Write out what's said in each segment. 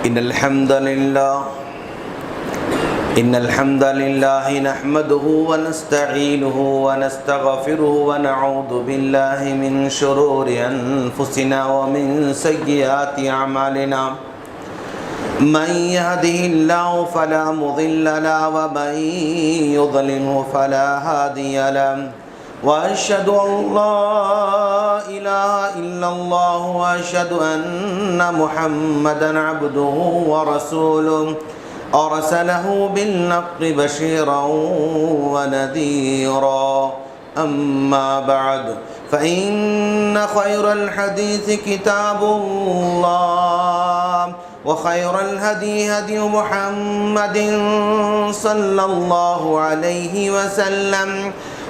إن الحمد لله نحمده ونستعينه ونستغفره ونعوذ بالله من شرور أنفسنا ومن سيئات أعمالنا من يهده الله فلا مضل له ومن يضلله فلا هادي له وأشهد أن لا إله إلا الله وأشهد أن محمدا عبده ورسوله أرسله بالحق بشيرا ونذيرا أما بعد فإن خير الحديث كتاب الله وخير الهدي هدي محمد صلى الله عليه وسلم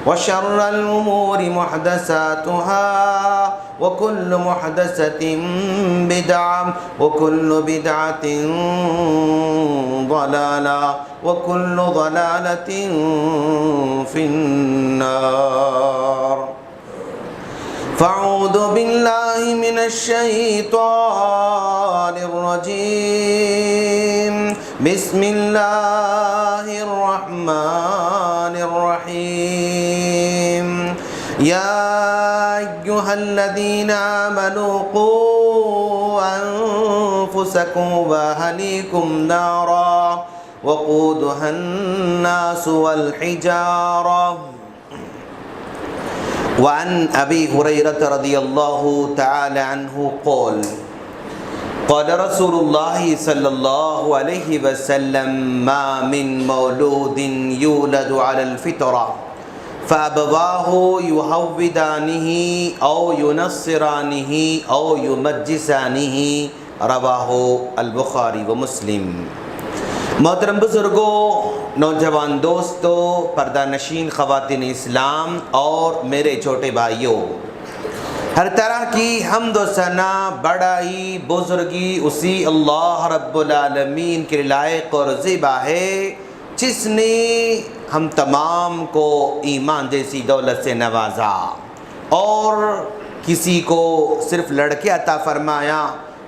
وشر الأمور محدثاتها وكل محدثة بدعة وكل بدعة ضلالة وكل ضلالة في النار فأعوذ بالله من الشيطان الرجيم بسم الله الرحمن الرحيم يا أيها الذين آمنوا قوا أنفسكم وأهليكم نارا وقودها الناس والحجارة وعن أبي هريرة رضي الله تعالى عنه قال قال رسول الله صلى الله عليه وسلم ما من مولود يولد على الفطرة فأبواه يهودانه أو ينصرانه أو يمجسانه رواہ البخاری و مسلم۔ محترم بزرگوں، نوجوان دوستوں، پردہ نشین خواتین اسلام اور میرے چھوٹے بھائیوں، ہر طرح کی حمد و ثنا، بڑائی، بزرگی اسی اللہ رب العالمین کے لائق اور زیبا ہے جس نے ہم تمام کو ایمان جیسی دولت سے نوازا اور کسی کو صرف لڑکے عطا فرمایا،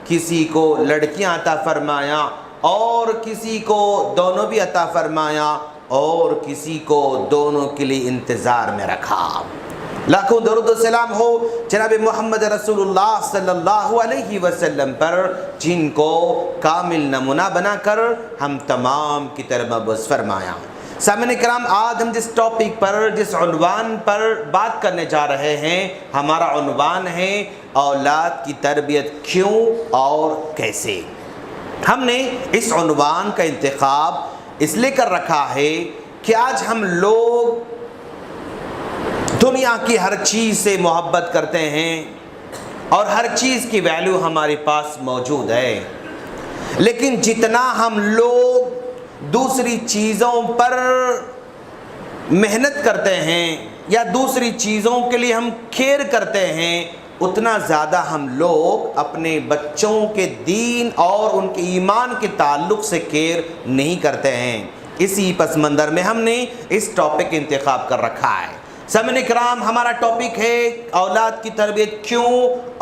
کسی کو لڑکیاں عطا فرمایا اور کسی کو دونوں بھی عطا فرمایا اور کسی کو دونوں کے لیے انتظار میں رکھا۔ لاکھوں درود و سلام ہو جناب محمد رسول اللہ صلی اللہ علیہ وسلم پر، جن کو کامل نمونہ بنا کر ہم تمام کی طرف مبعوث فرمایا۔ سامعین کرام، آج ہم جس ٹاپک پر، جس عنوان پر بات کرنے جا رہے ہیں، ہمارا عنوان ہے اولاد کی تربیت کیوں اور کیسے۔ ہم نے اس عنوان کا انتخاب اس لیے کر رکھا ہے کہ آج ہم لوگ دنیا کی ہر چیز سے محبت کرتے ہیں اور ہر چیز کی ویلیو ہمارے پاس موجود ہے، لیکن جتنا ہم لوگ دوسری چیزوں پر محنت کرتے ہیں یا دوسری چیزوں کے لیے ہم کیئر کرتے ہیں، اتنا زیادہ ہم لوگ اپنے بچوں کے دین اور ان کے ایمان کے تعلق سے کیئر نہیں کرتے ہیں۔ اسی پس منظر میں ہم نے اس ٹاپک کا انتخاب کر رکھا ہے۔ سامعین کرام، ہمارا ٹاپک ہے اولاد کی تربیت کیوں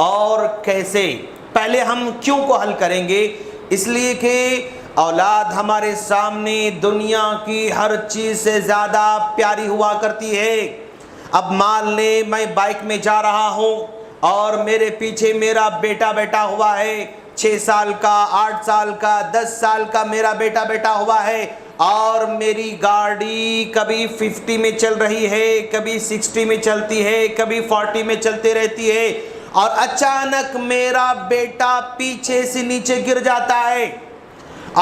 اور کیسے۔ پہلے ہم کیوں کو حل کریں گے، اس لیے کہ اولاد ہمارے سامنے دنیا کی ہر چیز سے زیادہ پیاری ہوا کرتی ہے۔ اب مان لیں میں بائک میں جا رہا ہوں اور میرے پیچھے میرا بیٹا بیٹھا ہوا ہے، 6 سال کا، 8 سال کا، 10 سال کا میرا بیٹا بیٹھا ہوا ہے، اور میری گاڑی کبھی 50 میں چل رہی ہے، کبھی 60 میں چلتی ہے، کبھی 40 میں چلتی رہتی ہے، اور اچانک میرا بیٹا پیچھے سے نیچے گر جاتا ہے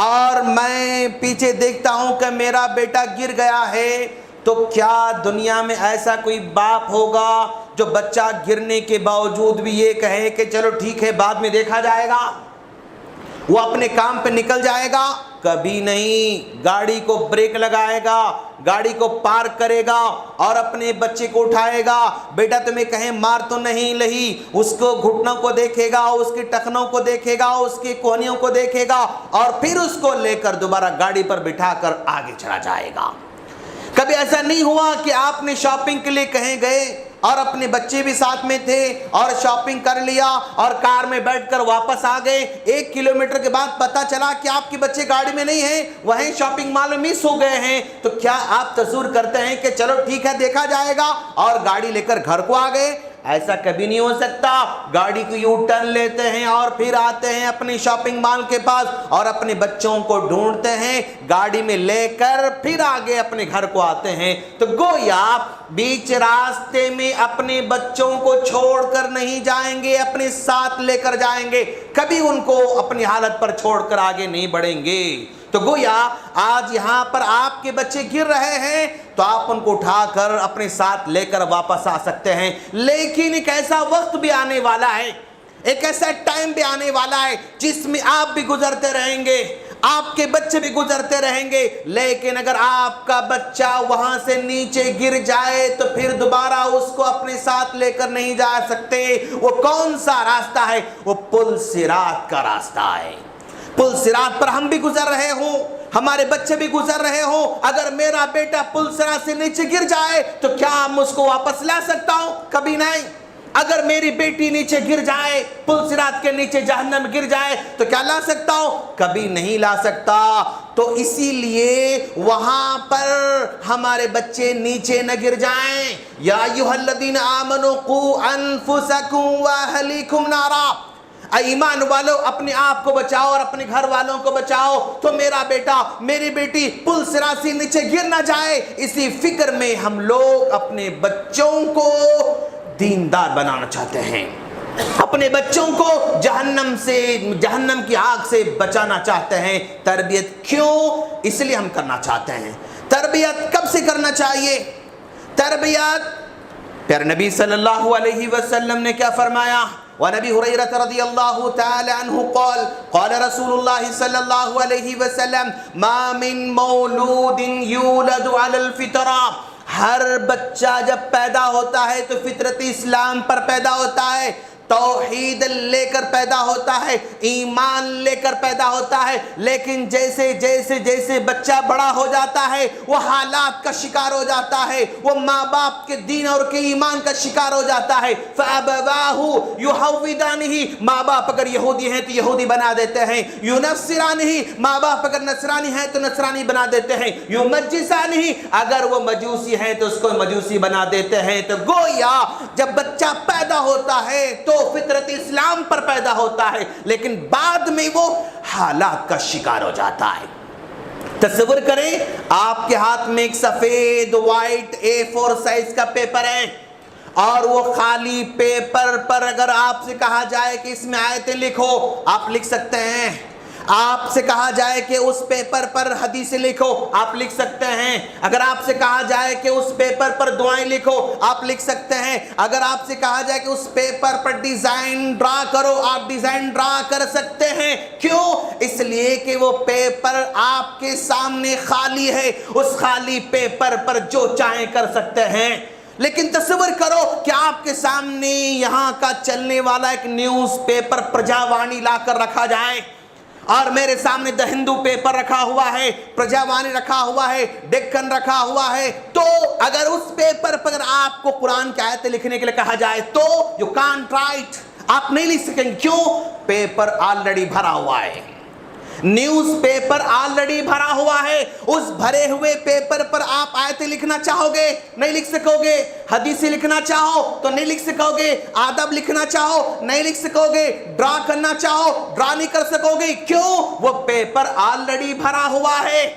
اور میں پیچھے دیکھتا ہوں کہ میرا بیٹا گر گیا ہے، تو کیا دنیا میں ایسا کوئی باپ ہوگا جو بچہ گرنے کے باوجود بھی یہ کہے کہ چلو ٹھیک ہے بعد میں دیکھا جائے گا، وہ اپنے کام پہ نکل جائے گا؟ کبھی نہیں۔ گاڑی کو بریک لگائے گا، گاڑی کو پارک کرے گا اور اپنے بچے کو اٹھائے گا۔ بیٹا تمہیں کہیں مار تو نہیں لہی، اس کو گھٹنوں کو دیکھے گا، اس کی ٹخنوں کو دیکھے گا، اس کی کوہنیوں کو دیکھے گا، اور پھر اس کو لے کر دوبارہ گاڑی پر بٹھا کر آگے چلا جائے گا۔ کبھی ایسا نہیں ہوا کہ آپ نے شاپنگ کے لیے کہیں گئے اور اپنے بچے بھی ساتھ میں تھے اور شاپنگ کر لیا اور کار میں بیٹھ کر واپس آ گئے. 1 کلومیٹر کے بعد پتا چلا کہ آپ کے بچے گاڑی میں نہیں ہیں, وہیں شاپنگ مال میں مس ہو گئے ہیں, تو کیا آپ تصور کرتے ہیں کہ چلو ٹھیک ہے دیکھا جائے گا اور گاڑی لے کر گھر کو آ گئے؟ ایسا کبھی نہیں ہو سکتا. گاڑی کو یو ٹرن لیتے ہیں اور پھر آتے ہیں اپنی شاپنگ مال کے پاس اور اپنے بچوں کو ڈھونڈتے ہیں, گاڑی میں لے کر پھر آگے اپنے گھر کو آتے ہیں. تو گویا بیچ راستے میں اپنے بچوں کو چھوڑ کر نہیں جائیں گے, اپنے ساتھ لے کر جائیں گے, کبھی ان کو اپنی حالت پر چھوڑ کر آگے نہیں بڑھیں گے. تو گویا آج یہاں پر آپ کے بچے گر رہے ہیں تو آپ ان کو اٹھا کر اپنے ساتھ لے کر واپس آ سکتے ہیں. لیکن ایک ایسا وقت بھی آنے والا ہے, ایک ایسا ٹائم بھی آنے والا ہے جس میں آپ بھی گزرتے رہیں گے, آپ کے بچے بھی گزرتے رہیں گے, لیکن اگر آپ کا بچہ وہاں سے نیچے گر جائے تو پھر دوبارہ اس کو اپنے ساتھ لے کر نہیں جا سکتے. وہ کون سا راستہ ہے؟ وہ پل صراط کا راستہ ہے. پل صراط پر ہم بھی گزر رہے ہوں, ہمارے بچے بھی گزر رہے ہوں. اگر میرا بیٹا پل صراط سے نیچے گر جائے تو کیا میں اس کو واپس لا سکتا ہوں؟ کبھی نہیں. اگر میری بیٹی نیچے گر جائے, پل صراط کے نیچے جہنم گر جائے تو کیا لا سکتا ہوں؟ کبھی نہیں لا سکتا. تو اسی لیے وہاں پر ہمارے بچے نیچے نہ گر جائیں. یا ایھا الذین آمنوا قوا انفسکم واہلیکم نارا, ایمان والو اپنے آپ کو بچاؤ اور اپنے گھر والوں کو بچاؤ. تو میرا بیٹا میری بیٹی پل صراط سے نیچے گر نہ جائے, اسی فکر میں ہم لوگ اپنے بچوں کو دیندار بنانا چاہتے ہیں, اپنے بچوں کو جہنم کی آگ سے بچانا چاہتے ہیں. تربیت کیوں؟ اس لیے ہم کرنا چاہتے ہیں. تربیت کب سے کرنا چاہیے؟ تربیت پیارے نبی صلی اللہ علیہ وسلم نے کیا فرمایا؟ وعن ابی ہریرہ رضی اللہ تعالی عنہ قال قال رسول اللہ صلی اللہ علیہ وسلم ما من مولود یولد علی الفطرہ, ہر بچہ جب پیدا ہوتا ہے تو فطرت اسلام پر پیدا ہوتا ہے, توحید لے کر پیدا ہوتا ہے, ایمان لے کر پیدا ہوتا ہے. لیکن جیسے جیسے جیسے بچہ بڑا ہو جاتا ہے وہ حالات کا شکار ہو جاتا ہے, وہ ماں باپ کے دین اور کے ایمان کا شکار ہو جاتا ہے. فَأَبَوَاهُ يُحَوِّدَانِهِ, ماں باپ اگر یہودی ہیں تو یہودی بنا دیتے ہیں. يُنَصِّرَانِهِ, ماں باپ اگر نصرانی ہیں تو نصرانی بنا دیتے ہیں. يُمَجِّسَانِهِ, اگر وہ مجوسی ہیں تو اس کو مجوسی بنا دیتے ہیں. تو گویا جب بچہ پیدا ہوتا ہے تو فطرت اسلام پر پیدا ہوتا ہے, لیکن بعد میں وہ حالات کا شکار ہو جاتا ہے. تصور کریں آپ کے ہاتھ میں ایک سفید وائٹ A4 سائز کا پیپر ہے اور وہ خالی پیپر پر اگر آپ سے کہا جائے کہ اس میں آیتیں لکھو, آپ لکھ سکتے ہیں. آپ سے کہا جائے کہ اس پیپر پر حدیثیں لکھو, آپ لکھ سکتے ہیں. اگر آپ سے کہا جائے کہ اس پیپر پر دعائیں لکھو, آپ لکھ سکتے ہیں. اگر آپ سے کہا جائے کہ اس پیپر پر ڈیزائن ڈرا کرو, آپ ڈیزائن ڈرا کر سکتے ہیں. کیوں؟ اس لیے کہ وہ پیپر آپ کے سامنے خالی ہے, اس خالی پیپر پر جو چاہیں کر سکتے ہیں. لیکن تصور کرو کہ آپ کے سامنے یہاں کا چلنے والا ایک نیوز پیپر پرجا وانی لا کر رکھا جائے اور میرے سامنے دا ہندو پیپر رکھا ہوا ہے, پرجا وانی رکھا ہوا ہے, ڈیکن رکھا ہوا ہے. تو اگر اس پیپر پر آپ کو قرآن کی آیتیں لکھنے کے لیے کہا جائے تو یو کانٹ رائٹ, آپ نہیں لکھ سکیں. کیوں؟ پیپر آلریڈی بھرا ہوا ہے, نیوز پیپر آلریڈی بھرا ہوا ہے. اس بھرے ہوئے پیپر پر آپ آیتیں لکھنا چاہو گے, نہیں لکھ سکو گے. حدیثیں لکھنا چاہو تو نہیں لکھ سکو گے. آدب لکھنا چاہو نہیں لکھ سکو گے. ڈرا کرنا چاہو ڈرا نہیں کر سکو گے. کیوں؟ وہ پیپر آلریڈی بھرا ہوا ہے.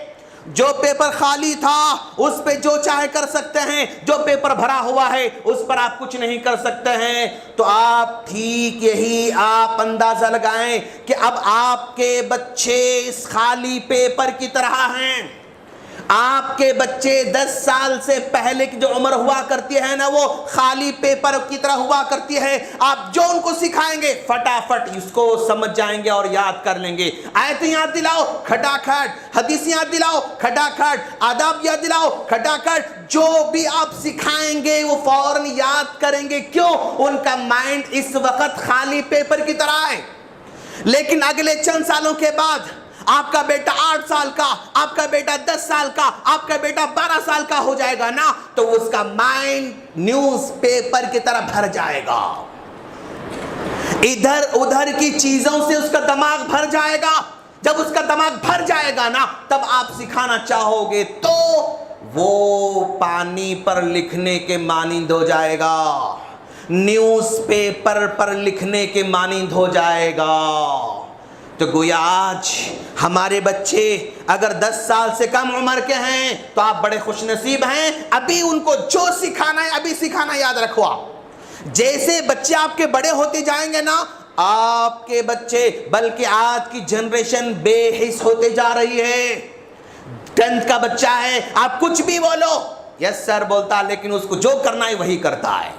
جو پیپر خالی تھا اس پہ جو چاہے کر سکتے ہیں, جو پیپر بھرا ہوا ہے اس پر آپ کچھ نہیں کر سکتے ہیں. تو آپ ٹھیک یہی آپ اندازہ لگائیں کہ اب آپ کے بچے اس خالی پیپر کی طرح ہیں. آپ کے بچے 10 سال سے پہلے کی جو عمر ہوا کرتی ہے نا, وہ خالی پیپر کی طرح ہوا کرتی ہے. آپ جو ان کو سکھائیں گے فٹافٹ اس کو سمجھ جائیں گے اور یاد کر لیں گے. آیتیں یاد دلاؤ کھٹاکھٹ, حدیث یاد دلاؤ کھٹاکھٹ, آداب یاد دلاؤ کھٹاکھٹ, جو بھی آپ سکھائیں گے وہ فوراً یاد کریں گے. کیوں؟ ان کا مائنڈ اس وقت خالی پیپر کی طرح ہے. لیکن اگلے چند سالوں کے بعد آپ کا بیٹا 8 سال کا، آپ کا بیٹا 10 سال کا، آپ کا بیٹا 12 سال کا ہو جائے گا نا، تو اس کا مائنڈ نیوز پیپر کی طرح بھر جائے گا، ادھر ادھر کی چیزوں سے اس کا دماغ بھر جائے گا۔ جب اس کا دماغ بھر جائے گا نا، تب آپ سکھانا چاہو گے تو وہ پانی پر لکھنے کے مانند ہو جائے گا، نیوز پیپر پر لکھنے کے مانند ہو جائے گا۔ تو گویا آج ہمارے بچے اگر 10 سال سے کم عمر کے ہیں تو آپ بڑے خوش نصیب ہیں، ابھی ان کو جو سکھانا ہے ابھی سکھانا، یاد رکھو آپ۔ جیسے بچے آپ کے بڑے ہوتے جائیں گے نا، آپ کے بچے، بلکہ آج کی جنریشن بے حس ہوتے جا رہی ہے۔ 10th کا بچہ ہے، آپ کچھ بھی بولو یس سر بولتا، لیکن اس کو جو کرنا ہے وہی کرتا ہے۔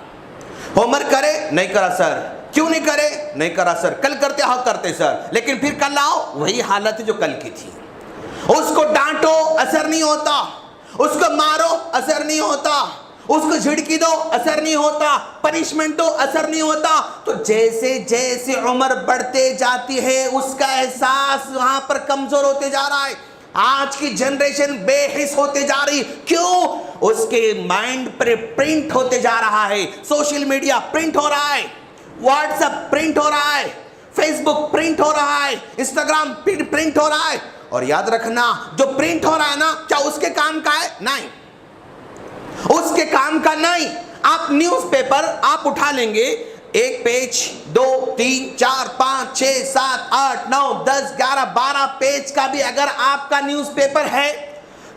ہوم ورک کرے، نہیں کرا سر۔ کیوں نہیں کرے؟ نہیں کرا سر۔ کل کرتے؟ ہاں کرتے سر، لیکن پھر کل آؤ وہی حالت ہے جو کل کی تھی۔ اس کو ڈانٹو اثر نہیں ہوتا، اس کو مارو اثر نہیں ہوتا، اس کو جھڑکی دو اثر نہیں ہوتا، پنشمنٹ دو اثر نہیں ہوتا۔ تو جیسے جیسے عمر بڑھتے جاتی ہے اس کا احساس وہاں پر کمزور ہوتے جا رہا ہے۔ آج کی جنریشن بے حس ہوتے جا رہی، کیوں؟ اس کے مائنڈ پر پرنٹ ہوتے جا رہا ہے، سوشل میڈیا پرنٹ ہو رہا ہے، واٹس ایپ پرنٹ ہو رہا ہے، فیس بک پرنٹ ہو رہا ہے، انسٹاگرام پرنٹ ہو رہا ہے۔ اور یاد رکھنا، جو پرنٹ ہو رہا ہے نا، کیا اس کے کام کا ہے؟ نہیں، اس کے کام کا نہیں۔ آپ نیوز پیپر آپ اٹھا لیں گے، 1 پیج 2 3 4 5 6 7 8 9 10 11 12 پیج کا بھی اگر آپ کا نیوز پیپر ہے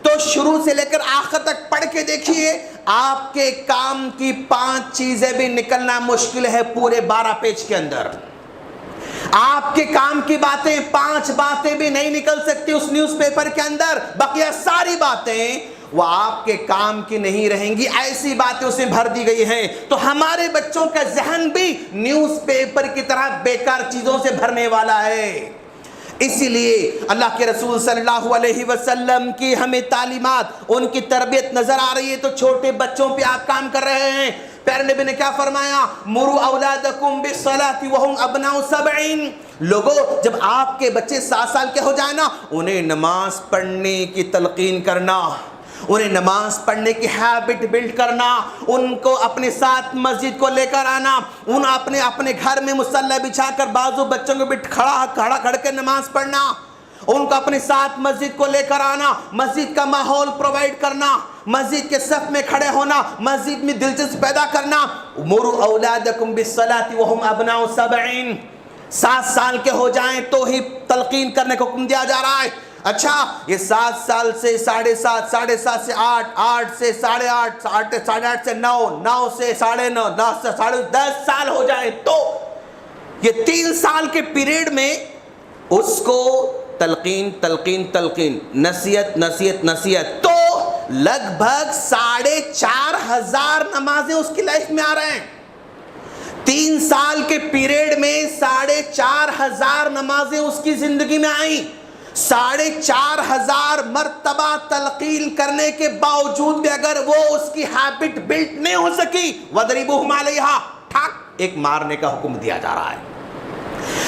تو شروع سے لے کر آخر تک پڑھ کے دیکھیے، آپ کے کام کی 5 چیزیں بھی نکلنا مشکل ہے پورے 12 پیج کے اندر۔ آپ کے کام کی باتیں 5 باتیں بھی نہیں نکل سکتی اس نیوز پیپر کے اندر، بقیہ ساری باتیں وہ آپ کے کام کی نہیں رہیں گی، ایسی باتیں اسے بھر دی گئی ہیں۔ تو ہمارے بچوں کا ذہن بھی نیوز پیپر کی طرح بیکار چیزوں سے بھرنے والا ہے۔ اسی لیے اللہ کے رسول صلی اللہ علیہ وسلم کی ہمیں تعلیمات، ان کی تربیت نظر آ رہی ہے، تو چھوٹے بچوں پہ آپ کام کر رہے ہیں۔ پیارے نبی نے کیا فرمایا؟ مروا اولادکم بالصلاۃ وہم ابناء 7۔ لوگوں، جب آپ کے بچے 7 سال کے ہو جائیں نا، انہیں نماز پڑھنے کی تلقین کرنا، انہیں نماز پڑھنے کی ہیبٹ بلڈ کرنا، ان کو اپنے ساتھ مسجد کو لے کر آنا، ان اپنے گھر میں مصلی بچھا کر بازو بچوں کو کھڑا کھڑ کے نماز پڑھنا، ان کو اپنے ساتھ مسجد کو لے کر آنا، مسجد کا ماحول پرووائڈ کرنا، مسجد کے صف میں کھڑے ہونا، مسجد میں دلچسپی پیدا کرنا۔ مروا اولادکم بالصلاۃ وہم ابناء 7۔ 7 سال کے ہو جائیں تو ہی تلقین کرنے کو حکم دیا جا رہا ہے۔ اچھا، یہ 7 سال سے 7.5، 7.5 سے 8، 8 سے 8.5، 8.5 سے 9، 9 سے 9.5، 9 سے 10 سال ہو جائے تو یہ 3 سال کے پیریڈ میں اس کو تلقین، نصیحت، تو لگ بھگ 4,500 نمازیں اس کی لائف میں آ رہے ہیں۔ 3 سال کے پیریڈ میں 4,500 نمازیں اس کی زندگی میں آئیں۔ 4,500 مرتبہ تلقین کرنے کے باوجود بھی اگر وہ اس کی ہیبٹ بلڈ نہیں ہو سکی، وَضْرِبُوهُمْ عَلَيْهَا، ٹھاک ایک مارنے کا حکم دیا جا رہا ہے۔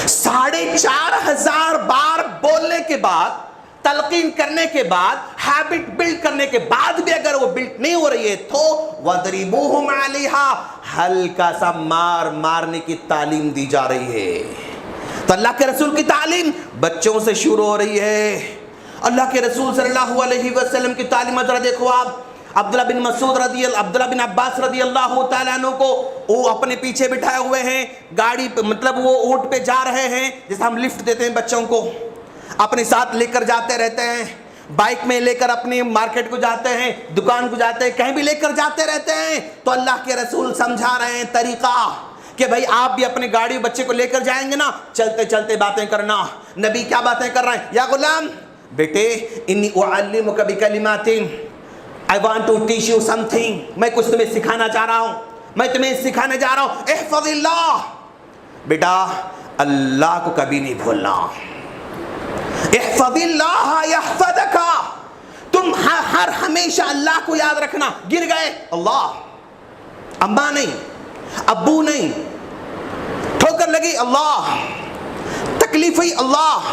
4,500 بار بولنے کے بعد، تلقین کرنے کے بعد، ہیبٹ بلڈ کرنے کے بعد بھی اگر وہ بلڈ نہیں ہو رہی ہے تو وَضْرِبُوهُمْ عَلَيْهَا، ہلکا سا مارنے کی تعلیم دی جا رہی ہے۔ تو اللہ کے رسول کی تعلیم بچوں سے شروع ہو رہی ہے۔ اللہ کے رسول صلی اللہ علیہ وسلم کی تعلیم ذرا دیکھو آپ۔ عبداللہ بن عباس رضی اللہ تعالیٰ عنہ کو وہ اپنے پیچھے بٹھائے ہوئے ہیں، گاڑی پہ، مطلب وہ اونٹ پہ جا رہے ہیں، جیسے ہم لفٹ دیتے ہیں بچوں کو، اپنے ساتھ لے کر جاتے رہتے ہیں، بائک میں لے کر اپنی مارکیٹ کو جاتے ہیں، دکان کو جاتے ہیں، کہیں بھی لے کر جاتے رہتے ہیں۔ تو اللہ کے رسول سمجھا رہے ہیں طریقہ کہ بھائی آپ بھی اپنے گاڑی بچے کو لے کر جائیں گے نا، چلتے چلتے باتیں کرنا۔ نبی کیا باتیں کر رہے ہیں؟ یا غلام، بیٹے انی اعلمک بکلمات، I want to teach you something، میں کچھ تمہیں سکھانا چاہ رہا ہوں، میں تمہیں سکھانے جا رہا ہوں۔ احفظ اللہ، بیٹا اللہ کو کبھی نہیں بھولنا۔ احفظ اللہ یحفظک، تم ہر ہمیشہ اللہ کو یاد رکھنا۔ گر گئے اللہ، اماں نہیں، ابو نہیں، ٹھوکر لگی اللہ، تکلیف ہوئی اللہ،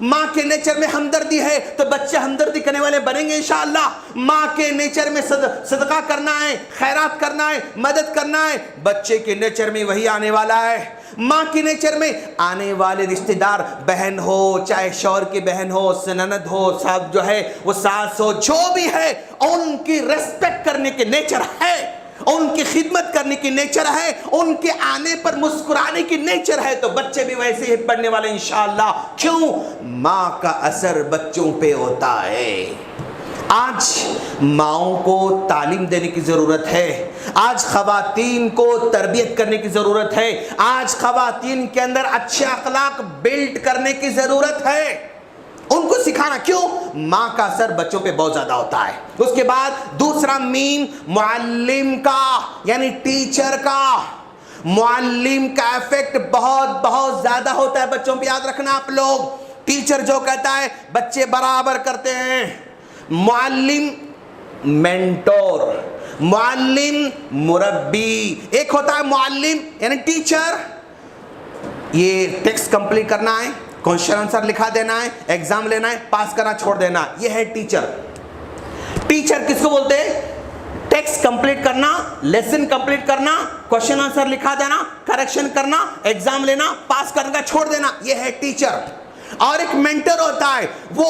ماں کے نیچر میں ہمدردی ہے تو بچے ہمدردی کرنے والے بنیں گے انشاءاللہ. ماں کے نیچر میں صدقہ کرنا ہے, خیرات کرنا ہے, مدد کرنا ہے, بچے کے نیچر میں وہی آنے والا ہے. ماں کے نیچر میں آنے والے رشتہ دار, بہن ہو, چاہے شوہر کی بہن ہو, نند ہو, صاحب جو ہے وہ ساس ہو, جو بھی ہے, ان کی ریسپیکٹ کرنے کے نیچر ہے, ان کی خدمت کرنے کی نیچر ہے, ان کے آنے پر مسکرانے کی نیچر ہے. تو بچے بھی ویسے ہی پڑھنے والے انشاءاللہ. کیوں؟ ماں کا اثر بچوں پہ ہوتا ہے. آج ماؤں کو تعلیم دینے کی ضرورت ہے. آج خواتین کو تربیت کرنے کی ضرورت ہے. آج خواتین کے اندر اچھے اخلاق بلڈ کرنے کی ضرورت ہے, ان کو سکھانا. کیوں؟ ماں کا اثر بچوں پہ بہت زیادہ ہوتا ہے. اس کے بعد دوسرا مین معلم کا, یعنی ٹیچر کا. معلم کا ایفیکٹ بہت بہت زیادہ ہوتا ہے بچوں پہ. یاد رکھنا آپ لوگ, ٹیچر جو کہتا ہے بچے برابر کرتے ہیں. معلم مینٹور, معلم مربی. ایک ہوتا ہے معلم یعنی ٹیچر, یہ ٹیکسٹ کمپلیٹ کرنا ہے, کوشچن آنسر لکھا دینا ہے, ایگزام لینا ہے, پاس کرنا چھوڑ دینا, یہ ہے ٹیچر. ٹیچر کس کو بولتے ہیں؟ ٹیکسٹ کمپلیٹ کرنا, لیسن کمپلیٹ کرنا, کوشچن آنسر لکھا دینا, کریکشن کرنا, ایگزام لینا, پاس کرنا چھوڑ دینا, یہ ہے ٹیچر. اور ایک مینٹر ہوتا ہے, وہ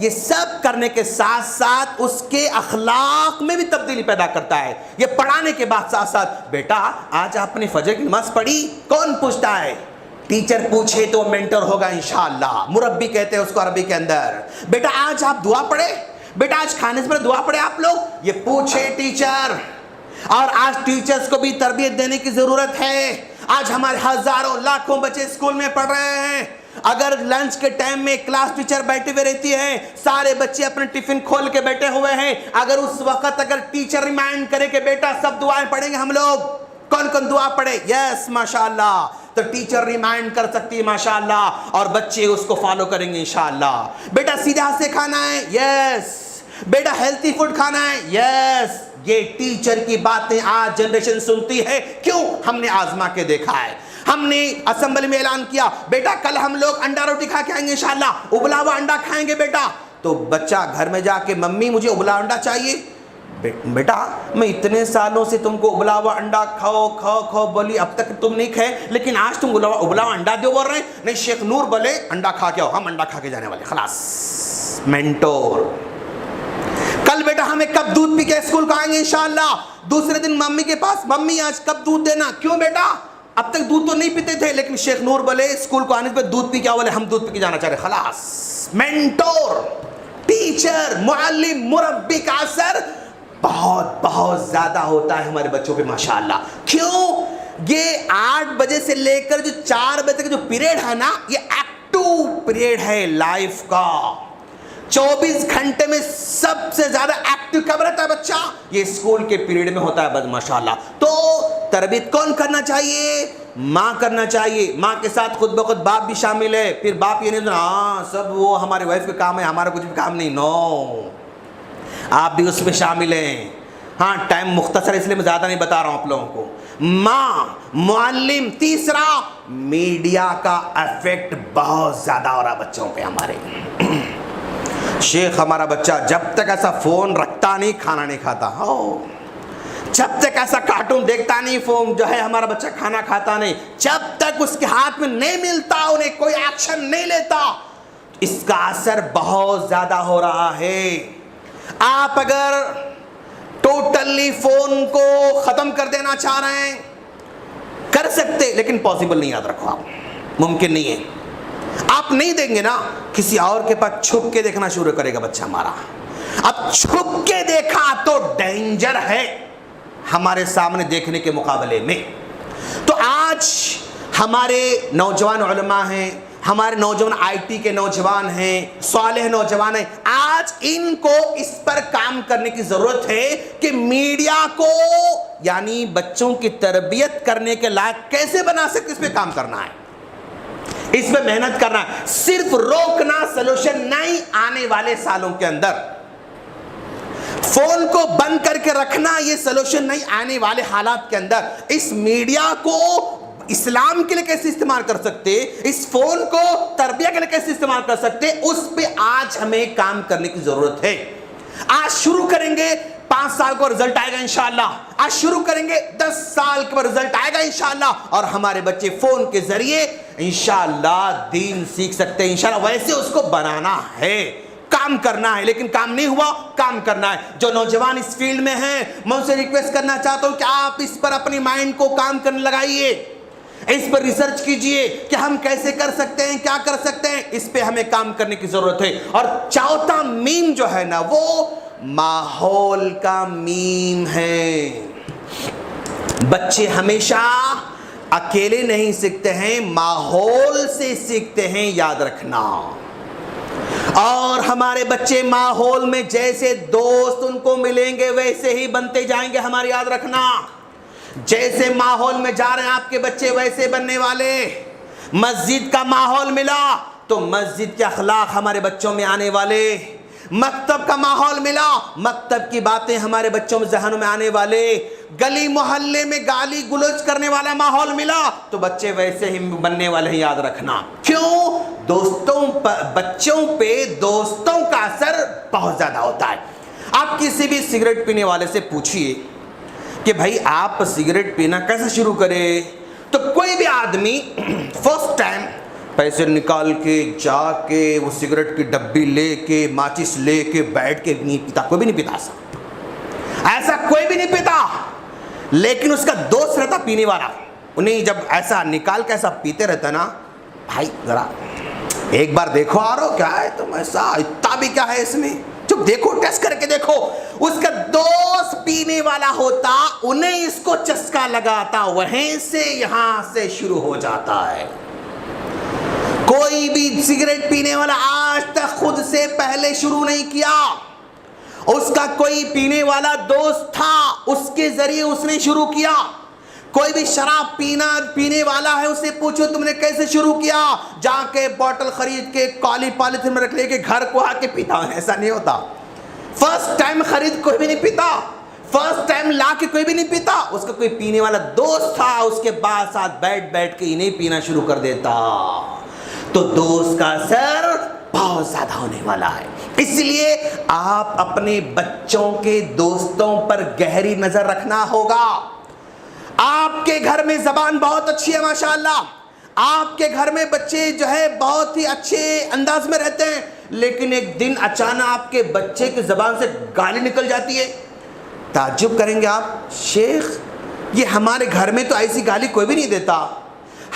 یہ سب کرنے کے ساتھ ساتھ اس کے اخلاق میں بھی تبدیلی پیدا کرتا ہے. یہ پڑھانے کے بعد ساتھ ساتھ, بیٹا آج آپ نے فجر کی نماز پڑھی؟ کون پوچھتا ہے؟ ٹیچر پوچھے تو مینٹر ہوگا انشاءاللہ. مربی کہتے ہیں اس کو عربی کے اندر. بیٹا آج آپ دعا پڑھے؟ بیٹا آج کھانے سے پہلے دعا پڑھے آپ لوگ؟ یہ پوچھے ٹیچر. اور آج ٹیچرز کو بھی تربیت دینے کی ضرورت ہے. آج ہمارے ہزاروں لاکھوں بچے اسکول میں پڑھ رہے ہیں. اگر لنچ کے ٹائم میں کلاس ٹیچر بیٹھے ہوئے رہتی ہے, سارے بچے اپنے ٹفن کھول کے بیٹھے ہوئے ہیں, اگر اس وقت اگر ٹیچر ریمائنڈ کرے کہ بیٹا سب دعائیں پڑھیں گے ہم لوگ, کون کون دعا پڑھے؟ یس ماشاءاللہ. تو ٹیچر ریمائنڈ کر سکتی ہے ماشاءاللہ, اور بچے اس کو فالو کریں گے انشاءاللہ. بیٹا سیدھے ہاتھ سے کھانا ہے, یس. بیٹا ہیلتھی فوڈ کھانا ہے, یس. یہ ٹیچر کی باتیں آج جنریشن سنتی ہے. کیوں؟ ہم نے آزما کے دیکھا ہے. ہم نے اسمبلی میں اعلان کیا, بیٹا کل ہم لوگ انڈا روٹی کھا کے آئیں گے انشاءاللہ, ابلا ہوا انڈا کھائیں گے بیٹا. تو بچہ گھر میں جا کے, ممی مجھے ابلا انڈا چاہیے. بیٹا میں اتنے سالوں سے تم کو ابلا ہوا انڈا کھاؤ کھاؤ کھاؤ بولی, اب تک تم نہیں کھائے, لیکن آج تم ابلا ہوا انڈا دو بول رہے ہیں. نہیں, شیخ نور بولے انڈا کھا کے آؤ, ہم انڈا کھا کے جانے والے. خلاص, مینٹور. کل بیٹا ہمیں کب دودھ پی کے اسکول کو آئیں گے انشاءاللہ. دوسرے دن ممی کے پاس, ممی آج کب دودھ دینا. کیوں بیٹا؟ اب تک دودھ تو نہیں پیتے تھے, لیکن شیخ نور بولے اسکول کو آنے پہ دودھ پی کے آؤ, بولے ہم دودھ پی کے جانا چاہ رہے. خلاص, مینٹور, ٹیچر, معلم, مربی کا اثر بہت بہت زیادہ ہوتا ہے ہمارے بچوں پہ ماشاءاللہ. کیوں؟ یہ 8 بجے سے لے کر جو 4 بجے تک جو پیریڈ ہے نا, یہ ایکٹیو پیریڈ ہے لائف کا. 24 گھنٹے میں سب سے زیادہ ایکٹیو کب رہتا ہے بچہ؟ یہ اسکول کے پیریڈ میں ہوتا ہے ماشاءاللہ. تو تربیت کون کرنا چاہیے؟ ماں کرنا چاہیے. ماں کے ساتھ خود بخود باپ بھی شامل ہے. پھر باپ یہ نہیں سنا ہاں سب وہ ہمارے وائف کے کام ہے, ہمارا کچھ بھی کام نہیں. نو, آپ بھی اس میں شامل ہیں. ہاں ٹائم مختصر ہے اس لیے میں زیادہ نہیں بتا رہا ہوں آپ لوگوں کو. ماں, معلم. تیسرا, میڈیا کا ایفیکٹ بہت زیادہ ہو رہا بچوں پہ ہمارے. شیخ ہمارا بچہ جب تک ایسا فون رکھتا نہیں کھانا نہیں کھاتا. جب تک ایسا کارٹون دیکھتا نہیں فون جو ہے ہمارا بچہ کھانا کھاتا نہیں. جب تک اس کے ہاتھ میں نہیں ملتا انہیں کوئی ایکشن نہیں لیتا. اس کا اثر بہت زیادہ ہو رہا ہے. آپ اگر ٹوٹلی فون کو ختم کر دینا چاہ رہے ہیں کر سکتے, لیکن پاسبل نہیں. یاد رکھو آپ, ممکن نہیں ہے. آپ نہیں دیں گے نا, کسی اور کے پاس چھپ کے دیکھنا شروع کرے گا بچہ ہمارا. اب چھپ کے دیکھا تو ڈینجر ہے ہمارے سامنے دیکھنے کے مقابلے میں. تو آج ہمارے نوجوان علماء ہیں, ہمارے نوجوان آئی ٹی کے نوجوان ہیں, صالح نوجوان ہیں. آج ان کو اس پر کام کرنے کی ضرورت ہے کہ میڈیا کو یعنی بچوں کی تربیت کرنے کے لائق کیسے بنا سکتے, اس پہ کام کرنا ہے, اس پہ محنت کرنا ہے. صرف روکنا سلوشن نہیں. آنے والے سالوں کے اندر فون کو بند کر کے رکھنا یہ سلوشن نہیں. آنے والے حالات کے اندر اس میڈیا کو اسلام کے لیے کیسے استعمال کر سکتے, اس فون کو تربیت کے لیے کیسے استعمال کر سکتے, اس پہ آج ہمیں کام کرنے کی ضرورت ہے. آج شروع کریں گے, 5 سال کو رزلٹ آئے گا انشاءاللہ. آج شروع کریں گے, 10 سال کے بعد رزلٹ آئے گا انشاءاللہ, اور ہمارے بچے فون کے ذریعے انشاءاللہ دین سیکھ سکتے ہیں انشاءاللہ. ویسے اس کو بنانا ہے, کام کرنا ہے, لیکن کام نہیں ہوا, کام کرنا ہے. جو نوجوان اس فیلڈ میں ہیں, میں ان سے ریکویسٹ کرنا چاہتا ہوں کہ آپ اس پر اپنی مائنڈ کو کام کرنے لگائیے, اس پر ریسرچ کیجئے کہ ہم کیسے کر سکتے ہیں, کیا کر سکتے ہیں. اس پہ ہمیں کام کرنے کی ضرورت ہے. اور چوتھا میم جو ہے نا, وہ ماحول کا میم ہے. بچے ہمیشہ اکیلے نہیں سیکھتے ہیں, ماحول سے سیکھتے ہیں, یاد رکھنا. اور ہمارے بچے ماحول میں جیسے دوست ان کو ملیں گے ویسے ہی بنتے جائیں گے, ہماری یاد رکھنا. جیسے ماحول میں جا رہے ہیں آپ کے بچے ویسے بننے والے. مسجد کا ماحول ملا تو مسجد کے اخلاق ہمارے بچوں میں آنے والے. مکتب کا ماحول ملا, مکتب کی باتیں ہمارے بچوں میں ذہنوں میں آنے والے. گلی محلے میں گالی گلوچ کرنے والا ماحول ملا تو بچے ویسے ہی بننے والے ہیں, یاد رکھنا. کیوں؟ بچوں پہ دوستوں کا اثر بہت زیادہ ہوتا ہے. آپ کسی بھی سگریٹ پینے والے سے پوچھئے کہ بھائی آپ سگریٹ پینا کیسے شروع کرے, تو کوئی بھی آدمی فرسٹ ٹائم پیسے نکال کے جا کے وہ سگریٹ کی ڈبی لے کے ماچس لے کے بیٹھ کے نہیں پیتا. کوئی بھی نہیں پیتا ایسا کوئی بھی نہیں پیتا. لیکن اس کا دوست رہتا پینے والا, انہیں جب ایسا نکال کے ایسا پیتے رہتا نا, بھائی ذرا ایک بار دیکھو آ رہو کیا ہے تم, ایسا اتنا بھی کیا ہے اس میں, چپ دیکھو, ٹیسٹ کر کے دیکھو. اس کا دوست پینے والا ہوتا, انہیں اس کو چسکا لگاتا, وہیں سے یہاں سے شروع ہو جاتا ہے. کوئی بھی سگریٹ پینے والا آج تک خود سے پہلے شروع نہیں کیا, اس کا کوئی پینے والا دوست تھا, اس کے ذریعے اس نے شروع کیا. کوئی بھی شراب پینے والا ہے, اسے پوچھو تم نے کیسے شروع کیا, جا کے بوتل خرید کے کالی پالیتھین میں رکھ لے کے گھر کو آ کے پیتا. ایسا نہیں ہوتا. فرسٹ ٹائم خرید کوئی بھی نہیں پیتا, فرسٹ ٹائم لا کے کوئی بھی نہیں پیتا. اس کا کوئی پینے والا دوست تھا, اس کے بعد ساتھ بیٹھ کے انہیں پینا شروع کر دیتا. تو دوست کا اثر بہت زیادہ ہونے والا ہے. اس لیے آپ اپنے بچوں کے دوستوں پر گہری نظر رکھنا ہوگا. آپ کے گھر میں زبان بہت اچھی ہے ماشاءاللہ, آپ کے گھر میں بچے جو ہے بہت ہی اچھے انداز میں رہتے ہیں, لیکن ایک دن اچانک آپ کے بچے کی زبان سے گالی نکل جاتی ہے. تعجب کریں گے آپ, شیخ یہ ہمارے گھر میں تو ایسی گالی کوئی بھی نہیں دیتا,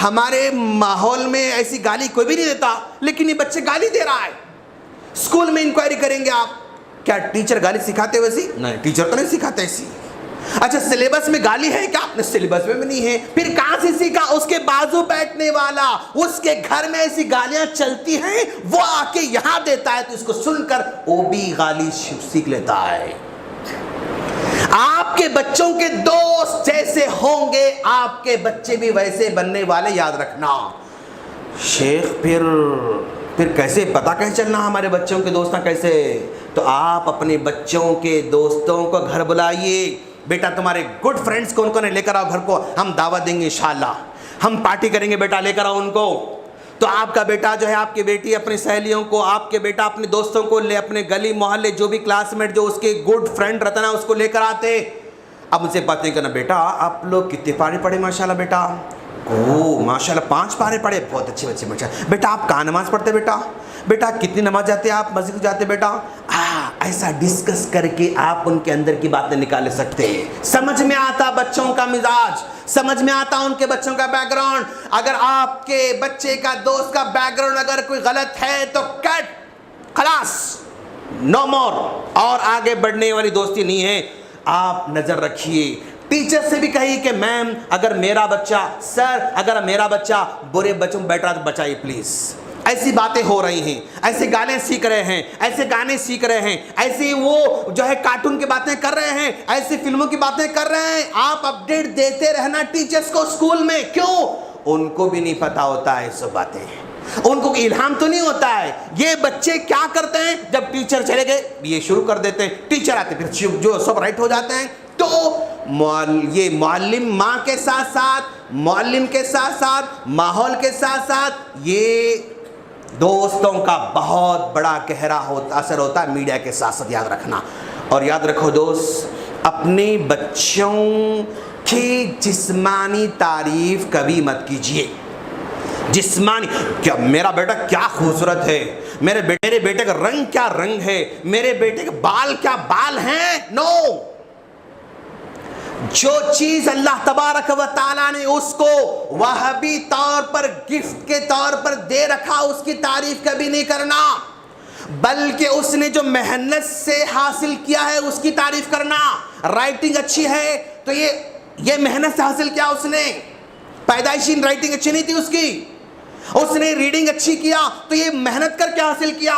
ہمارے ماحول میں ایسی گالی کوئی بھی نہیں دیتا, لیکن یہ بچے گالی دے رہا ہے. اسکول میں انکوائری کریں گے آپ, کیا ٹیچر گالی سکھاتے ویسی؟ نہیں, ٹیچر تو نہیں سکھاتے ایسی. اچھا سلیبس میں گالی ہے کیا؟ سلیبس میں بھی نہیں ہے. پھر کہاں سے سیکھا؟ اس کے بازو بیٹھنے والا, اس کے گھر میں ایسی گالیاں چلتی ہیں, وہ آ کے یہاں دیتا ہے, تو اس کو سن کر وہ بھی گالی سیکھ لیتا ہے. آپ کے بچوں کے دوست جیسے ہوں گے, آپ کے بچے بھی ویسے بننے والے, یاد رکھنا. شیخ پھر کیسے پتا کیسے چلنا ہمارے بچوں کے دوست کیسے؟ تو آپ اپنے بچوں کے دوستوں کو گھر بلائیے. بیٹا تمہارے گڈ فرینڈز کو ان کو لے کر آؤ گھر کو, ہم دعوت دیں گے انشاءاللہ, ہم پارٹی کریں گے, بیٹا لے کر آؤ ان کو. تو آپ کا بیٹا جو ہے, آپ کی بیٹی اپنی سہیلیوں کو, آپ کے بیٹا اپنے دوستوں کو لے, اپنے گلی محلے جو بھی کلاس میٹ جو اس کے گڈ فرینڈ رہتا نا, اس کو لے کر آتے. اب ان سے باتیں کرنا, بیٹا آپ لوگ کتنے پارے پڑھے ماشاءاللہ بیٹا؟ ماشاءاللہ 5 پارے پڑھے, بہت اچھے بچے ماشاءاللہ. بیٹا آپ کہاں نماز پڑھتے بیٹا؟ بیٹا کتنی نماز جاتے آپ مسجد جاتے بیٹا؟ ایسا ڈسکس کر کے آپ ان کے اندر کی باتیں نکال سکتے ہیں. سمجھ میں آتا بچوں کا مزاج, سمجھ میں آتا ان کے بچوں کا بیک گراؤنڈ. اگر آپ کے بچے کا دوست کا بیک گراؤنڈ اگر کوئی غلط ہے تو کٹ, خلاص, نو مور, اور آگے بڑھنے والی دوستی نہیں ہے. آپ نظر رکھیے. ٹیچر سے بھی کہیے کہ میم اگر میرا بچہ, سر اگر میرا بچہ برے بچوں میں بیٹھ رہا تو بچائیے پلیز. ایسی باتیں ہو رہی ہیں, ایسے گانے سیکھ رہے ہیں, ایسے گانے سیکھ رہے ہیں, ایسی وہ جو ہے کارٹون کی باتیں کر رہے ہیں, ایسی فلموں کی باتیں کر رہے ہیں. آپ اپڈیٹ دیتے رہنا ٹیچرز کو اسکول میں. کیوں؟ ان کو بھی نہیں پتا ہوتا ہے سب باتیں, ان کو الہام تو نہیں ہوتا ہے. یہ بچے کیا کرتے ہیں, جب ٹیچر چلے گئے یہ شروع کر دیتے ہیں, ٹیچر آتے پھر جو سب رائٹ ہو جاتے ہیں, تو یہ معلم ماں کے ساتھ ساتھ، معلم کے ساتھ ساتھ، ماحول کے ساتھ ساتھ یہ دوستوں کا بہت بڑا گہرا اثر ہوتا ہے میڈیا کے ساتھ ساتھ، یاد رکھنا۔ اور یاد رکھو دوست، اپنے بچوں کی جسمانی تعریف کبھی مت کیجیے۔ جسمانی، کیا میرا بیٹا کیا خوبصورت ہے، میرے بیٹے کا رنگ کیا رنگ ہے، میرے بیٹے کے بال کیا بال ہیں، نو۔ جو چیز اللہ تبارک و تعالیٰ نے اس کو وہابی طور پر گفٹ کے طور پر دے رکھا، اس کی تعریف کبھی نہیں کرنا، بلکہ اس نے جو محنت سے حاصل کیا ہے اس کی تعریف کرنا۔ رائٹنگ اچھی ہے تو یہ محنت سے حاصل کیا اس نے، پیدائشی رائٹنگ اچھی نہیں تھی اس کی، اس نے ریڈنگ اچھی کیا تو یہ محنت کر کے حاصل کیا،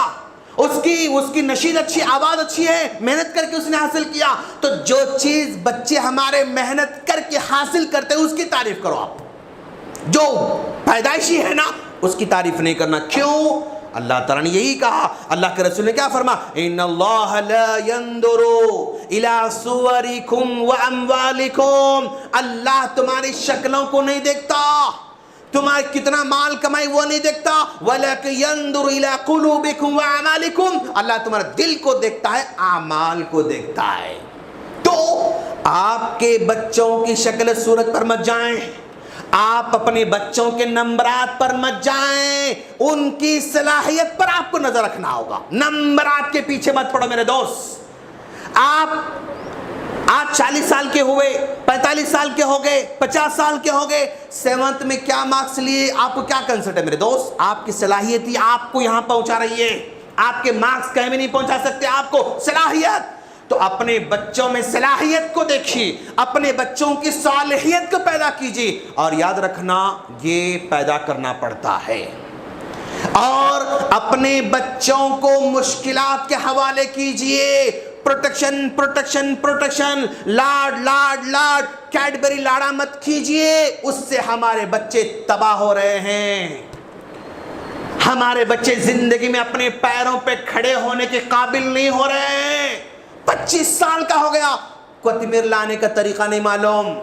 اس کی نشید اچھی، آواز اچھی ہے، محنت کر کے اس نے حاصل کیا۔ تو جو چیز بچے ہمارے محنت کر کے حاصل کرتے ہیں اس کی تعریف کرو آپ، جو پیدائشی ہے نا اس کی تعریف نہیں کرنا۔ کیوں؟ اللہ تعالیٰ نے یہی کہا، اللہ کے رسول نے کیا فرمایا، ان اللہ لا ينظر الى صورکم واموالکم، اللہ تمہاری شکلوں کو نہیں دیکھتا، تمہارے کتنا مال کمائی وہ نہیں دیکھتا، وَلَكَ يَنْظُرُ إِلَىٰ قُلُوبِكُمْ وَأَعْمَالِكُمْ، اللہ تمہارا دل کو دیکھتا ہے، اعمال کو دیکھتا ہے۔ تو آپ کے بچوں کی شکل صورت پر مت جائیں، آپ اپنے بچوں کے نمبرات پر مت جائیں، ان کی صلاحیت پر آپ کو نظر رکھنا ہوگا، نمبرات کے پیچھے مت پڑو میرے دوست۔ آپ آج 40 سال کے ہوئے، 45 سال کے ہو گئے، 50 سال کے ہو گئے، 7th میں کیا مارکس لیے، آپ کو کیا کنسرٹ ہے میرے دوست؟ آپ کی صلاحیت ہی آپ کو یہاں پہنچا رہی ہے، آپ کے مارکس کہیں بھی نہیں پہنچا سکتے آپ کو، صلاحیت۔ تو اپنے بچوں میں صلاحیت کو دیکھیے، اپنے بچوں کی صالحیت کو پیدا کیجیے، اور یاد رکھنا یہ پیدا کرنا پڑتا ہے۔ اور اپنے بچوں کو مشکلات کے حوالے کیجیے، پروٹیکشن پروٹیکشن پروٹیکشن، لاڈ لاڈ لاڈ، کیڈبری لاڑا مت کیجیے، اس سے ہمارے بچے تباہ ہو رہے ہیں، ہمارے بچے زندگی میں اپنے پیروں پہ کھڑے ہونے کے قابل نہیں ہو رہے ہیں۔ 25 سال کا ہو گیا، کوتمیر لانے کا طریقہ نہیں معلوم،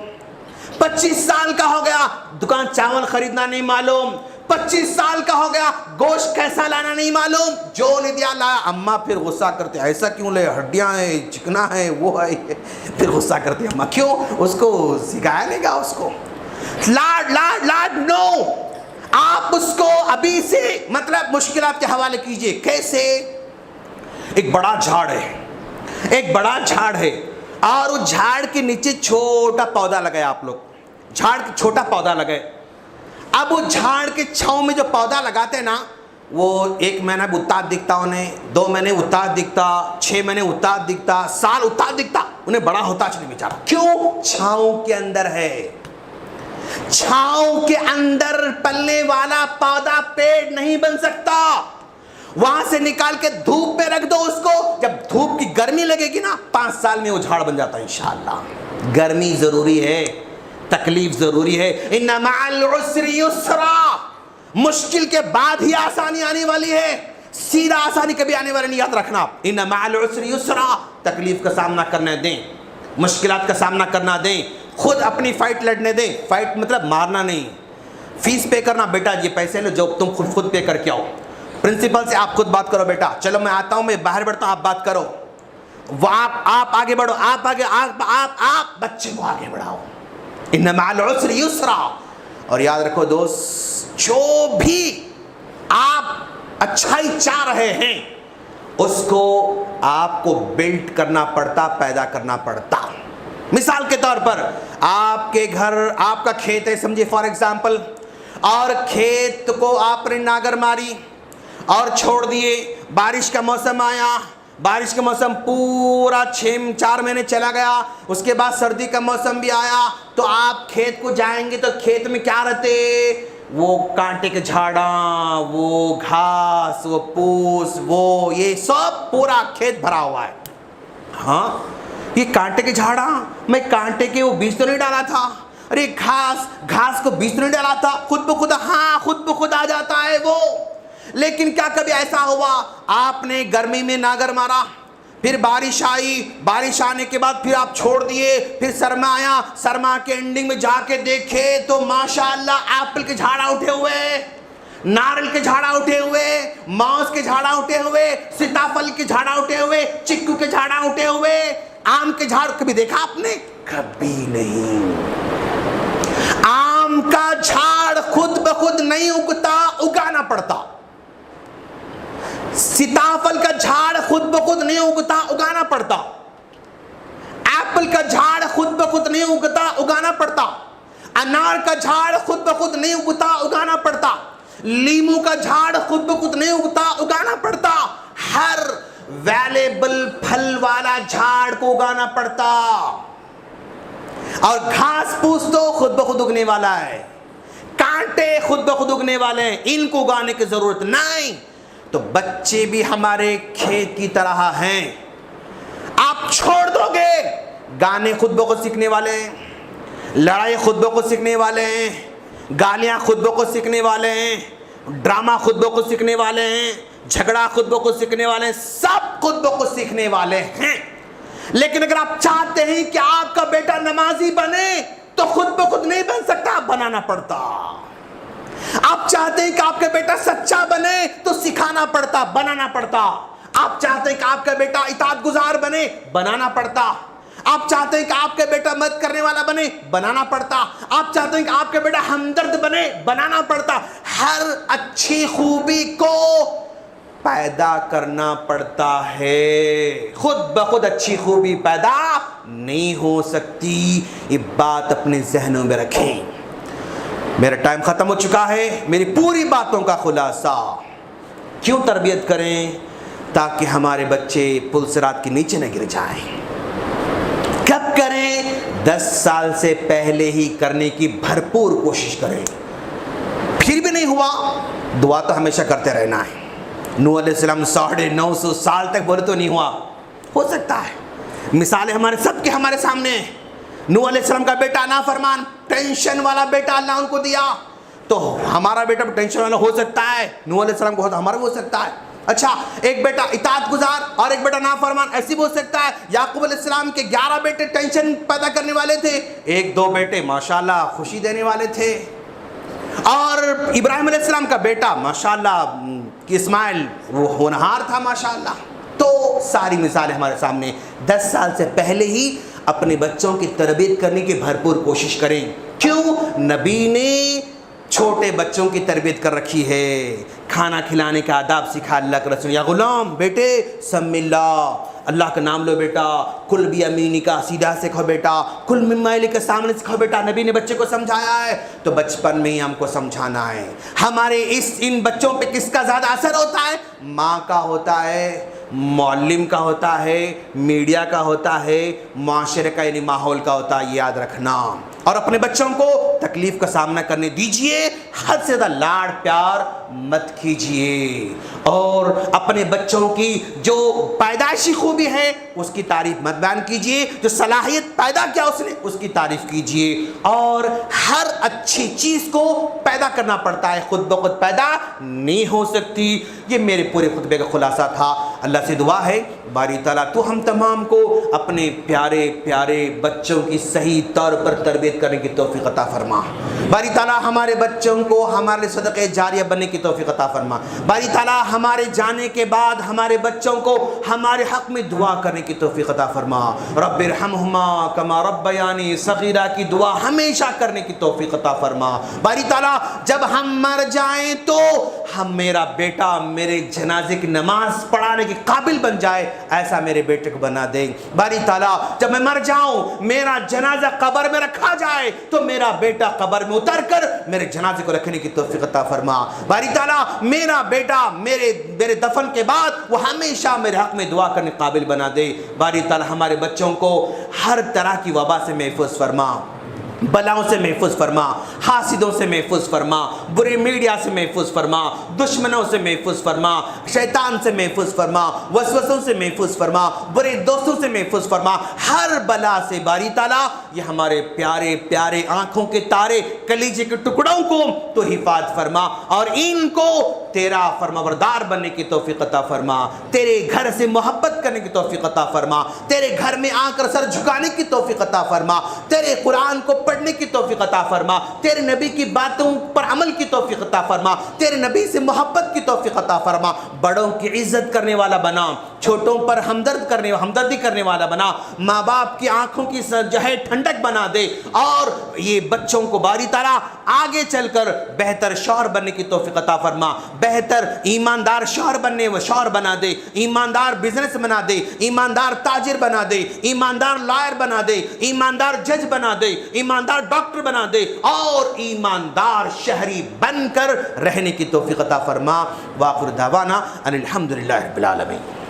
25 سال کا ہو گیا، دکان چاول خریدنا نہیں معلوم، 25 سال کا ہو گیا، گوشت کیسا لانا نہیں معلوم، جو نہیں دیا لایا، اماں پھر غصہ کرتے ایسا کیوں لے، ہڈیاں ہیں، چکنا ہے، وہ ہے، پھر غصہ کرتے اماں، کیوں؟ اس کو سکھایا نہیں گا، اس کو لاڈ لاڈ لاڈ، نو۔ آپ اس کو ابھی سے مطلب مشکلات کے حوالے کیجئے۔ کیسے؟ ایک بڑا جھاڑ ہے، ایک بڑا جھاڑ ہے، اور اس جھاڑ کے نیچے چھوٹا پودا لگائے، آپ لوگ جھاڑ کے چھوٹا پودا لگائے، اب وہ جھاڑ کے چھاؤں میں جو پودا لگاتے ہیں نا، وہ 1 مہینہ بھی اتار دکھتا انہیں، 2 مہینے اتار دکھتا، 6 مہینے اتار دکھتا، سال اتار دکھتا، انہیں بڑا ہوتا چلے بیچارہ، کیوں؟ چھاؤں کے اندر ہے، چھاؤں کے اندر پلنے والا پودا پیڑ نہیں بن سکتا، وہاں سے نکال کے دھوپ پہ رکھ دو اس کو، جب دھوپ کی گرمی لگے گی نا 5 سال میں وہ جھاڑ بن جاتا ہے انشاءاللہ۔ گرمی ضروری ہے، تکلیف ضروری ہے، ان مع العسر یسرا، مشکل کے بعد ہی آسانی آنے والی ہے، سیدھا آسانی کبھی آنے والی نہیں، یاد رکھنا۔ ان مع العسر یسرا، تکلیف کا سامنا کرنے دیں، مشکلات کا سامنا کرنا دیں، خود اپنی فائٹ لڑنے دیں، فائٹ مطلب مارنا نہیں، فیس پے کرنا، بیٹا یہ پیسے لو جو تم خود پے کر کے آؤ، پرنسپل سے آپ خود بات کرو، بیٹا چلو میں آتا ہوں، میں باہر بیٹھتا ہوں، آپ بات کرو، وہ آپ آگے بڑھو، آپ آگے، آپ بچے کو آگے بڑھاؤ، ان مع العسر یسرا۔ اور یاد رکھو دوست، جو بھی آپ اچھائی چاہ رہے ہیں اس کو آپ کو بلڈ کرنا پڑتا، پیدا کرنا پڑتا۔ مثال کے طور پر آپ کے گھر، آپ کا کھیت ہے سمجھے فار ایگزامپل، اور کھیت کو آپ نے ناگر ماری اور چھوڑ دیے، بارش کا موسم آیا، بارش کا موسم پورا 4 مہینے چلا گیا، اس کے بعد سردی کا موسم بھی آیا، تو آپ کھیت کو جائیں گے تو کھیت میں کیا رہتے؟ وہ کانٹے کے جھاڑاں، وہ گھاس، وہ پوس، وہ یہ سب پورا کھیت بھرا ہوا ہے۔ ہاں یہ کانٹے کے جھاڑاں، میں کانٹے کے وہ بیج تو نہیں ڈالا تھا، ارے گھاس کو بیج تو نہیں ڈالا تھا، خود بخود، ہاں خود بخود آ جاتا ہے وہ۔ لیکن کیا کبھی ایسا ہوا آپ نے گرمی میں ناگر مارا، پھر بارش آئی، بارش آنے کے بعد پھر آپ چھوڑ دیے، پھر سرما آیا، سرما کے اینڈنگ میں جا کے دیکھے تو ماشاءاللہ ایپل کے جھاڑا اٹھے ہوئے، نارل کے جھاڑا اٹھے ہوئے، موز کے جھاڑا اٹھے ہوئے، سیتافل کے جھاڑا اٹھے ہوئے، چکو کے جھاڑا اٹھے ہوئے، آم کے جھاڑ کبھی دیکھا آپ نے؟ کبھی نہیں۔ آم کا جھاڑ خود بخود نہیں اگتا، اگانا پڑتا۔ سیتافل کا جھاڑ خود بخود نہیں اگتا، اگانا پڑتا۔ ایپل کا جھاڑ خود بخود نہیں اگتا، اگانا پڑتا۔ انار کا جھاڑ خود بخود نہیں اگتا، اگانا پڑتا۔ لیمو کا جھاڑ خود بخود نہیں اگتا، اگانا پڑتا۔ ہر ویلیبل پھل والا جھاڑ کو اگانا پڑتا۔ اور گھاس پھوس تو خود بخود اگنے والا ہے، کانٹے خود بخود اگنے والے ہیں، ان کو اگانے کی ضرورت نہیں۔ تو بچے بھی ہمارے کھیت کی طرح ہیں، آپ چھوڑ دو گے گانے خود بخود سیکھنے والے ہیں، لڑائی خود بخود سیکھنے والے ہیں، گالیاں خود بخود سیکھنے والے ہیں، ڈرامہ خود بخود سیکھنے والے ہیں، جھگڑا خود بخود سیکھنے والے ہیں، سب خود بخود سیکھنے والے ہیں۔ لیکن اگر آپ چاہتے ہیں کہ آپ کا بیٹا نمازی بنے تو خود بخود نہیں بن سکتا، بنانا پڑتا۔ آپ چاہتے ہیں کہ آپ کا بیٹا سچا بنے تو سکھانا پڑتا، بنانا پڑتا۔ آپ چاہتے ہیں کہ آپ کا بیٹا اطاعت گزار بنے، بنانا پڑتا۔ آپ چاہتے ہیں کہ آپ کا بیٹا مدد کرنے والا بنے، بنانا پڑتا۔ آپ چاہتے ہیں کہ آپ کا بیٹا ہمدرد بنے، بنانا پڑتا۔ ہر اچھی خوبی کو پیدا کرنا پڑتا ہے، خود بخود اچھی خوبی پیدا نہیں ہو سکتی۔ یہ بات اپنے ذہنوں میں رکھیں۔ میرا ٹائم ختم ہو چکا ہے۔ میری پوری باتوں کا خلاصہ، کیوں تربیت کریں؟ تاکہ ہمارے بچے پل صراط کے نیچے نہ گر جائیں۔ کب کریں؟ 10 سال سے پہلے ہی کرنے کی بھرپور کوشش کریں۔ پھر بھی نہیں ہوا، دعا تو ہمیشہ کرتے رہنا ہے۔ نوح علیہ السلام 950 سال تک بولے تو نہیں ہوا، ہو سکتا ہے۔ مثالیں ہمارے سب کے ہمارے سامنے ہیں۔ نوح علیہ السلام کا بیٹا نافرمان، ٹینشن والا بیٹا اللہ ان کو دیا، تو ہمارا بیٹا ٹینشن والا ہو سکتا ہے، نوح علیہ السلام کو ہمارا بھی ہو سکتا ہے۔ اچھا، ایک بیٹا اطاعت گزار اور ایک بیٹا نافرمان، ایسی بھی ہو سکتا ہے۔ یعقوب علیہ السلام کے 11 بیٹے ٹینشن پیدا کرنے والے تھے، 1-2 بیٹے ماشاءاللہ خوشی دینے والے تھے۔ اور ابراہیم علیہ السلام کا بیٹا ماشاءاللہ اسماعیل وہ ہونہار تھا ماشاءاللہ۔ تو ساری مثالیں ہمارے سامنے۔ 10 سال سے پہلے ہی اپنے بچوں کی تربیت کرنے کی بھرپور کوشش کریں۔ کیوں؟ نبی نے چھوٹے بچوں کی تربیت کر رکھی ہے، کھانا کھلانے کا آداب سکھا اللہ کے رسول۔ یا غلام بیٹے سم اللہ، اللہ کا نام لو بیٹا، کل بھی امینی کا سیدھا سکھو بیٹا، کل ممائل کے سامنے سکھو بیٹا۔ نبی نے بچے کو سمجھایا ہے، تو بچپن میں ہی ہم کو سمجھانا ہے۔ ہمارے ان بچوں پہ کس کا زیادہ اثر ہوتا ہے؟ ماں کا ہوتا ہے، معلم کا ہوتا ہے، میڈیا کا ہوتا ہے، معاشرے کا یعنی ماحول کا ہوتا ہے، یاد رکھنا۔ اور اپنے بچوں کو تکلیف کا سامنا کرنے دیجئے، حد سے زیادہ لاڑ پیار مت کیجئے، اور اپنے بچوں کی جو پیدائشی خوبی ہے اس کی تعریف مت بیان کیجئے، جو صلاحیت پیدا کیا اس نے اس کی تعریف کیجئے۔ اور ہر اچھی چیز کو پیدا کرنا پڑتا ہے، خود بخود پیدا نہیں ہو سکتی۔ یہ میرے پورے خطبے کا خلاصہ تھا۔ اللہ سے دعا ہے باری تعالیٰ تو ہم تمام کو اپنے پیارے پیارے بچوں کی صحیح طور پر تربیت کرنے کی توفیق عطا فرما۔ باری تعالیٰ ہمارے بچوں کو ہمارے صدقے جاریہ بننے کی توفیق عطا فرما۔ باری تعالیٰ ہمارے جانے کے بعد ہمارے بچوں کو ہمارے حق میں دعا کرنے کی توفیق عطا فرما۔ رب ارحمہما کما ربیانی صغیرہ کی دعا ہمیشہ کرنے کی توفیق عطا فرما۔ باری تعالیٰ جب ہم مر جائیں تو میرا بیٹا میرے جنازے کی نماز پڑھانے کے قابل بن جائے، ایسا میرے بیٹے کو بنا دے۔ باری تعالیٰ جب میں مر جاؤں میرا جنازہ قبر میں رکھا جائے تو میرا بیٹا قبر میں اتر کر میرے جنازے کو رکھنے کی توفیق عطا فرما۔ باری تعالیٰ میرا بیٹا میرے دفن کے بعد وہ ہمیشہ میرے حق میں دعا کرنے قابل بنا دے۔ باری تعالیٰ ہمارے بچوں کو ہر طرح کی وبا سے محفوظ فرما، بلاؤں سے محفوظ فرما، حاسدوں سے محفوظ فرما، برے میڈیا سے محفوظ فرما، دشمنوں سے محفوظ فرما، شیطان سے محفوظ فرما، وسوسوں سے محفوظ فرما، برے دوستوں سے محفوظ فرما، ہر بلا سے باری تعالیٰ یہ ہمارے پیارے پیارے آنکھوں کے تارے کلیجے کے ٹکڑوں کو تو حفاظت فرما، اور ان کو تیرا فرمانبردار بننے کی توفیق عطا فرما، تیرے گھر سے محبت کرنے کی توفیق عطا فرما، تیرے گھر میں آ کر سر جھکانے کی توفیق عطا فرما، تیرے قرآن کو پڑھنے کی توفیق عطا فرما، تیرے نبی کی باتوں پر عمل کی توفیق عطا فرما، تیرے نبی سے محبت کی توفیق عطا فرما، بڑوں کی عزت کرنے والا بنا، چھوٹوں پر ہمدردی کرنے والا بنا، ماں باپ کی آنکھوں کی جو ہے ٹھنڈک بنا دے، اور یہ بچوں کو باری طرح آگے چل کر بہتر شوہر بننے کی توفیق عطا فرما، بہتر ایماندار شوہر بنا دے، ایماندار بزنس بنا دے، ایماندار تاجر بنا دے، ایماندار لائر بنا دے، ایماندار جج بنا دے، ایماندار ڈاکٹر بنا دے، اور ایماندار شہری بن کر رہنے کی توفیق عطا فرما۔ وآخر دعوانا ان الحمدللہ رب العالمین۔